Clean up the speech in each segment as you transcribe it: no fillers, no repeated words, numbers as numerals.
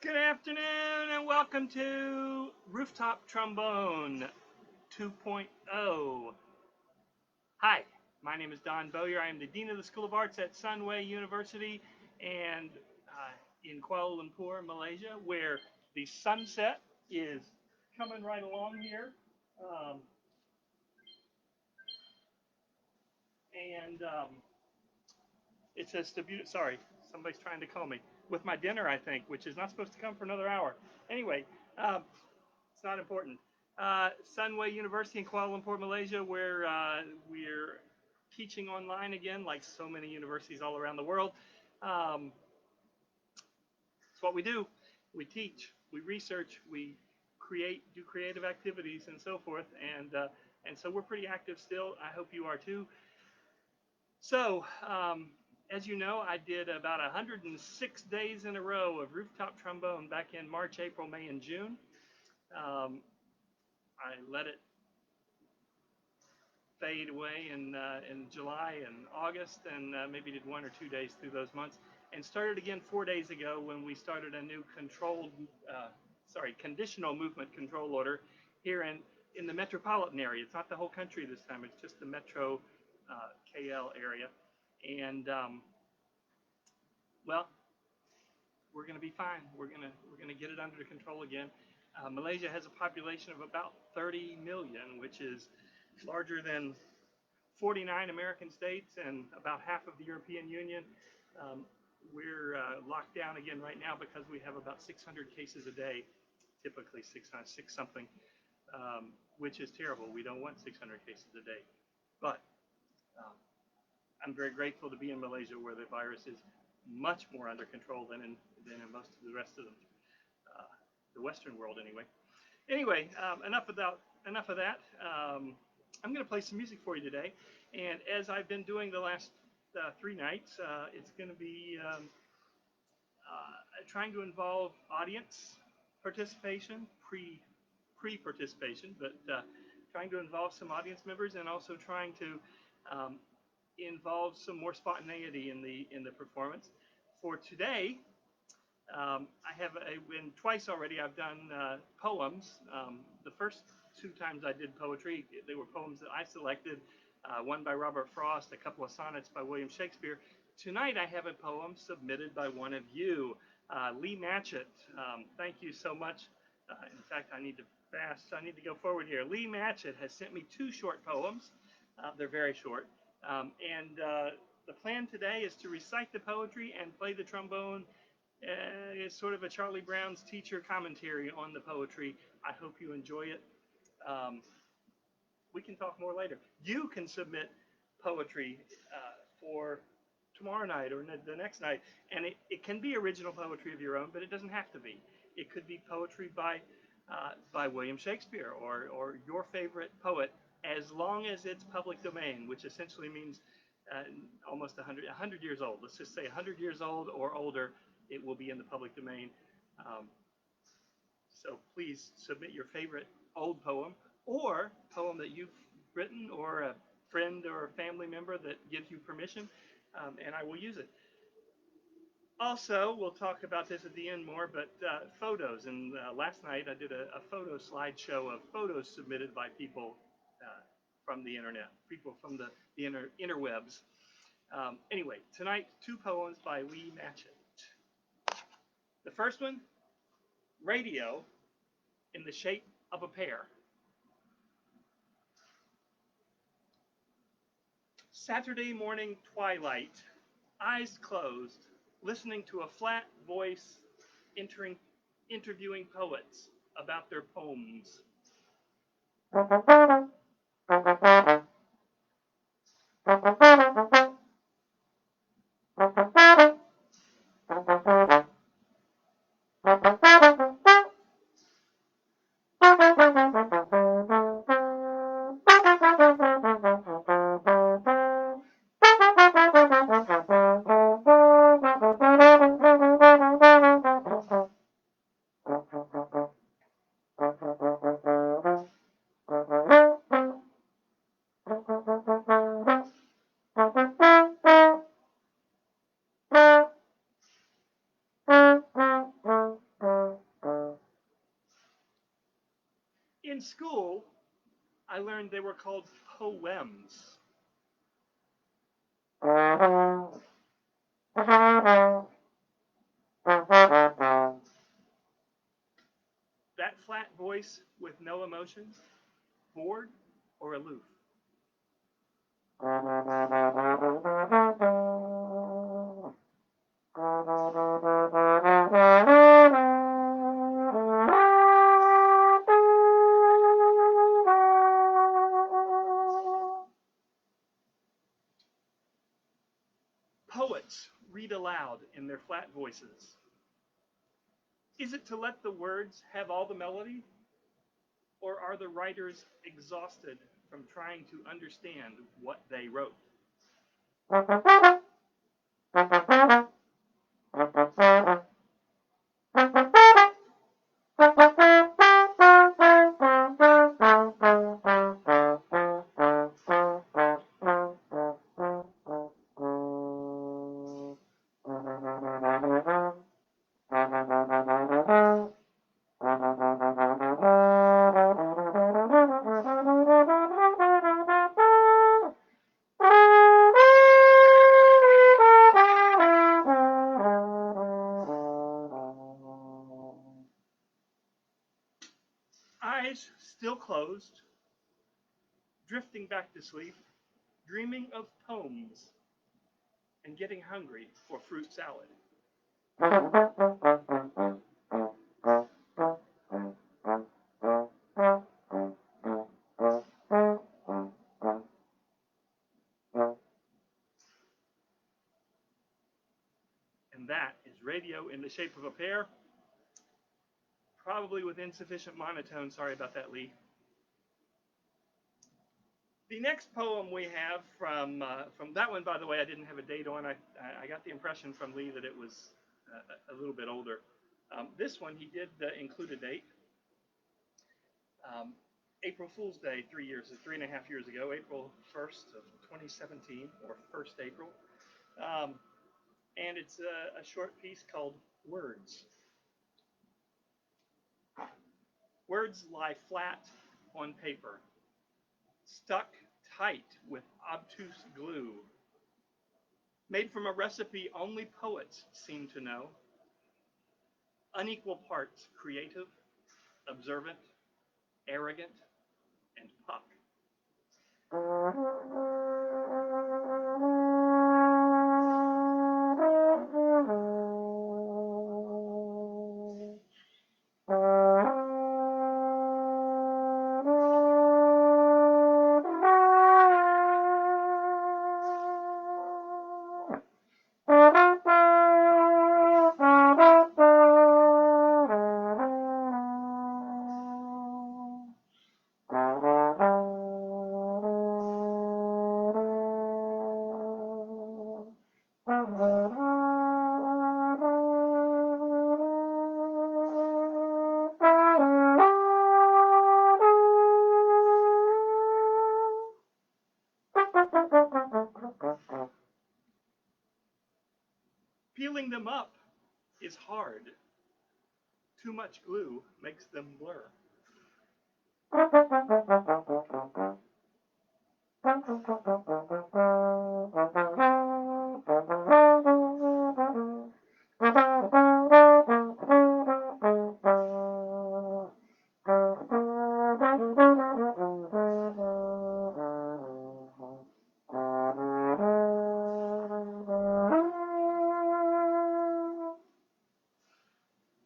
Good afternoon and welcome to Rooftop Trombone 2.0. Hi, my name is Don Bowyer. I am the Dean of the School of Arts at Sunway University and in Kuala Lumpur, Malaysia, where the sunset is coming right along here. Um, and it's just a beautiful, sorry, somebody's trying to call me with my dinner, I think, which is not supposed to come for another hour. Anyway, it's not important. Sunway University in Kuala Lumpur, Malaysia, where we're teaching online again, like so many universities all around the world. It's what we do. We teach, we research, we do creative activities, and so forth. And so we're pretty active still. I hope you are too. So, as you know, I did about 106 days in a row of rooftop trombone back in March, April, May, and June. I let it fade away in July and August, and maybe did 1 or 2 days through those months, and started again 4 days ago when we started a new conditional movement control order here in the metropolitan area. It's not the whole country this time; it's just the metro KL area, and well, we're going to be fine. We're going to get it under control again. Malaysia has a population of about 30 million, which is larger than 49 American states and about half of the European Union. We're locked down again right now because we have about 600 cases a day, typically 600, six something, which is terrible. We don't want 600 cases a day. But I'm very grateful to be in Malaysia, where the virus is much more under control than in most of the rest of the Western world, anyway. Anyway, enough of that. I'm going to play some music for you today, and as I've been doing the last 3 nights, it's going to be trying to involve audience participation, pre-participation, but trying to involve some audience members, and also trying to involve some more spontaneity in the performance. For today, twice already I've done poems. The first 2 times I did poetry, they were poems that I selected, one by Robert Frost, a couple of sonnets by William Shakespeare. Tonight I have a poem submitted by one of you, Lee Matchett. Thank you so much. In fact, I need to go forward here. Lee Matchett has sent me 2 short poems. They're very short. And the plan today is to recite the poetry and play the trombone. It's sort of a Charlie Brown's teacher commentary on the poetry. I hope you enjoy it. We can talk more later. You can submit poetry for tomorrow night or the next night, and it can be original poetry of your own, but it doesn't have to be. It could be poetry by William Shakespeare or your favorite poet, as long as it's public domain, which essentially means almost 100 years old. Let's just say 100 years old or older, it will be in the public domain. So please submit your favorite old poem or poem that you've written, or a friend or a family member that gives you permission, and I will use it. Also, we'll talk about this at the end more, but photos. And last night I did a photo slideshow of photos submitted by people from the internet, people from the interwebs. Anyway, tonight, 2 poems by Lee Matchett. The first one, Radio in the Shape of a Pear. Saturday morning twilight, eyes closed, listening to a flat voice interviewing poets about their poems. In school, I learned they were called poems. That flat voice with no emotion, bored or aloof? Poets read aloud in their flat voices. Is it to let the words have all the melody? Or are the writers exhausted from trying to understand what they wrote? Eyes still closed, drifting back to sleep, dreaming of poems, and getting hungry for fruit salad. And that is radio in the shape of a pear, probably with insufficient monotone. Sorry about that, Lee. The next poem we have from that one, by the way, I didn't have a date on. I got the impression from Lee that it was a little bit older. This one, he did include a date. April Fool's Day, 3.5 years ago, April 1st of 2017, or 1st April. And it's a short piece called Words. Words lie flat on paper, stuck tight with obtuse glue, made from a recipe only poets seem to know. Unequal parts creative, observant, arrogant, and puck. Peeling them up is hard. Too much glue makes them blur.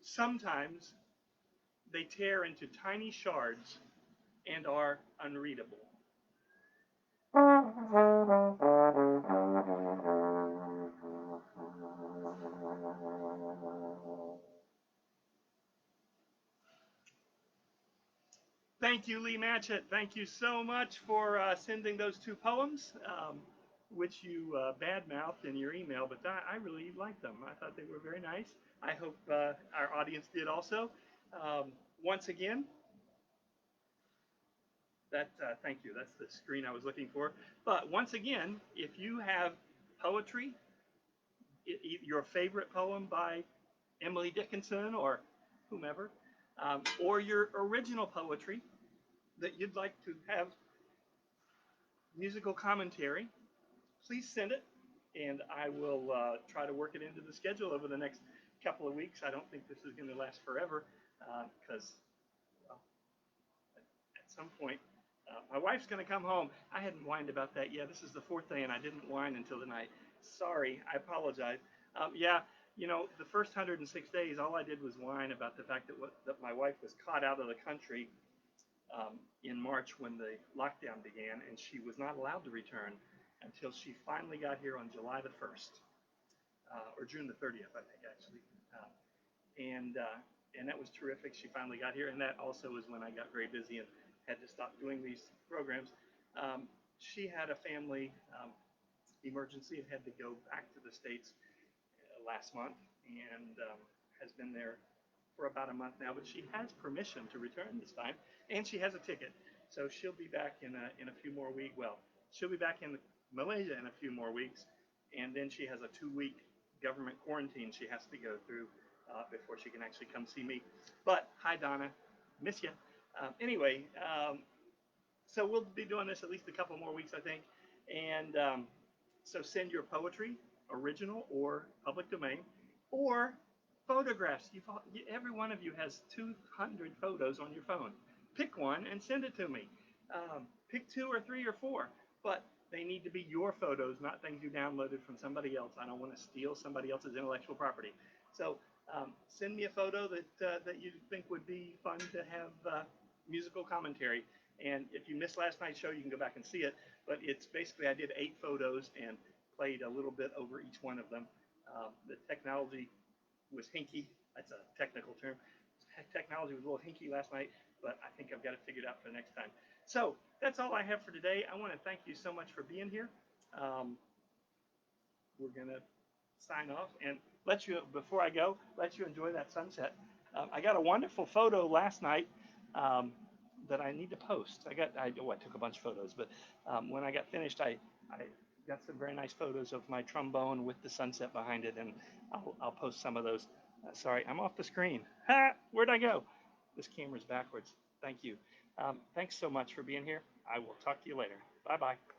Sometimes they tear into tiny shards and are unreadable. Thank you, Lee Matchett. Thank you so much for sending those two poems, which you badmouthed in your email, but I really liked them. I thought they were very nice. I hope our audience did also. Once again, thank you. That's the screen I was looking for. But once again, if you have poetry, your favorite poem by Emily Dickinson or whomever, or your original poetry, that you'd like to have musical commentary, please send it, and I will try to work it into the schedule over the next couple of weeks. I don't think this is going to last forever because well, at some point, my wife's going to come home. I hadn't whined about that yet. This is the fourth day, and I didn't whine until tonight. Sorry, I apologize. Yeah, you know, the first 106 days, all I did was whine about the fact that my wife was caught out of the country in March when the lockdown began, and she was not allowed to return until she finally got here on July the 1st, or June the 30th, I think, actually. Uh, and that was terrific. She finally got here, and that also was when I got very busy and had to stop doing these programs. She had a family emergency and had to go back to the States last month, and has been there for about a month now. But she has permission to return this time, and she has a ticket, so she'll be back in a few more weeks. Well, she'll be back in Malaysia in a few more weeks, and then she has a 2-week government quarantine she has to go through before she can actually come see me. But hi, Donna, miss you. Anyway, so we'll be doing this at least a couple more weeks, I think. And so send your poetry, original or public domain, or photographs. Every one of you has 200 photos on your phone. Pick one and send it to me. Pick 2 or 3 or 4, but they need to be your photos, not things you downloaded from somebody else. I don't want to steal somebody else's intellectual property. So send me a photo that you think would be fun to have musical commentary. And if you missed last night's show, you can go back and see it. But it's basically I did 8 photos and played a little bit over each one of them. The technology was hinky. That's a technical term. Technology was a little hinky last night, but I think I've got it figured out for the next time. So that's all I have for today. I want to thank you so much for being here. We're going to sign off and let you, before I go, let you enjoy that sunset. I got a wonderful photo last night that I need to post. I took a bunch of photos, but when I got finished, I got some very nice photos of my trombone with the sunset behind it, and I'll post some of those. Sorry, I'm off the screen. Ha! Where'd I go? This camera's backwards. Thank you. Thanks so much for being here. I will talk to you later. Bye-bye.